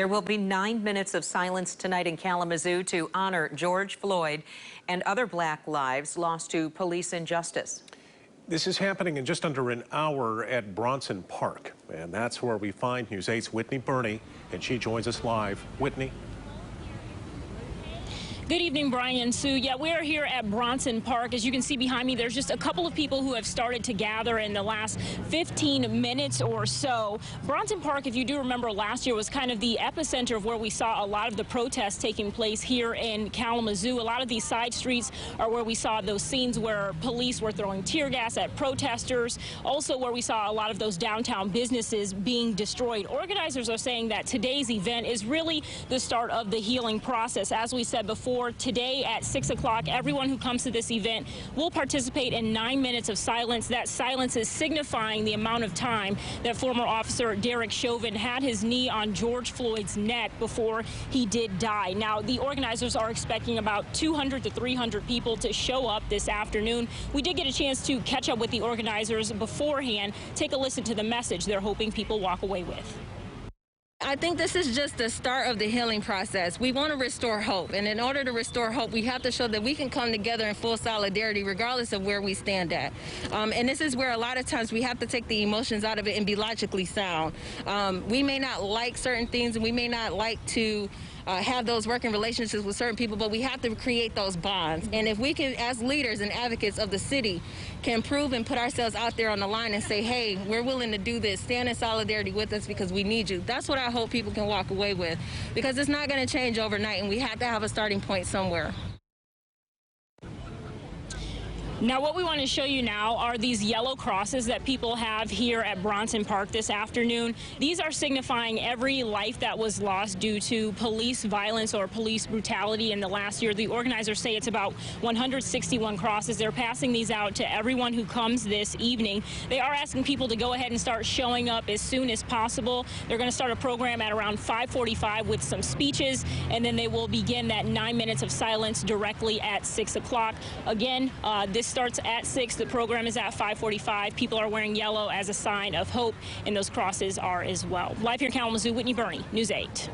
There will be 9 minutes of silence tonight in Kalamazoo to honor George Floyd and other black lives lost to police injustice. This is happening in just under an hour at Bronson Park, and that's where we find News 8's Whitney Burney, and she joins us live. Whitney. Good evening, Brian and Sue. Yeah, we are here at Bronson Park. As you can see behind me, there's just a couple of people who have started to gather in the last 15 minutes or so. Bronson Park, if you do remember, last year was kind of the epicenter of where we saw a lot of the protests taking place here in Kalamazoo. A lot of these side streets are where we saw those scenes where police were throwing tear gas at protesters, also where we saw a lot of those downtown businesses being destroyed. Organizers are saying that today's event is really the start of the healing process. As we said before, today at 6 o'clock, everyone who comes to this event will participate in 9 minutes of silence. That silence is signifying the amount of time that former officer Derek Chauvin had his knee on George Floyd's neck before he did die. Now, the organizers are expecting about 200 to 300 people to show up this afternoon. We did get a chance to catch up with the organizers beforehand. Take a listen to the message they're hoping people walk away with. I think this is just the start of the healing process. We want to restore hope, and in order to restore hope, we have to show that we can come together in full solidarity regardless of where we stand at. And this is where a lot of times we have to take the emotions out of it and be logically sound. We may not like certain things, and we may not like to have those working relationships with certain people, but we have to create those bonds. And if we can, as leaders and advocates of the city, can prove and put ourselves out there on the line and say, hey, we're willing to do this, stand in solidarity with us because we need you. That's what I hope people can walk away with, because it's not going to change overnight, and we have to have a starting point somewhere. Now, what we want to show you now are these yellow crosses that people have here at Bronson Park this afternoon. These are signifying every life that was lost due to police violence or police brutality in the last year. The organizers say it's about 161 crosses. They're passing these out to everyone who comes this evening. They are asking people to go ahead and start showing up as soon as possible. They're going to start a program at around 5:45 with some speeches, and then they will begin that 9 minutes of silence directly at 6 o'clock. Again, this starts at 6. The program is at 5:45. People are wearing yellow as a sign of hope, and those crosses are as well. Live here in Kalamazoo, Whitney Burney, News 8.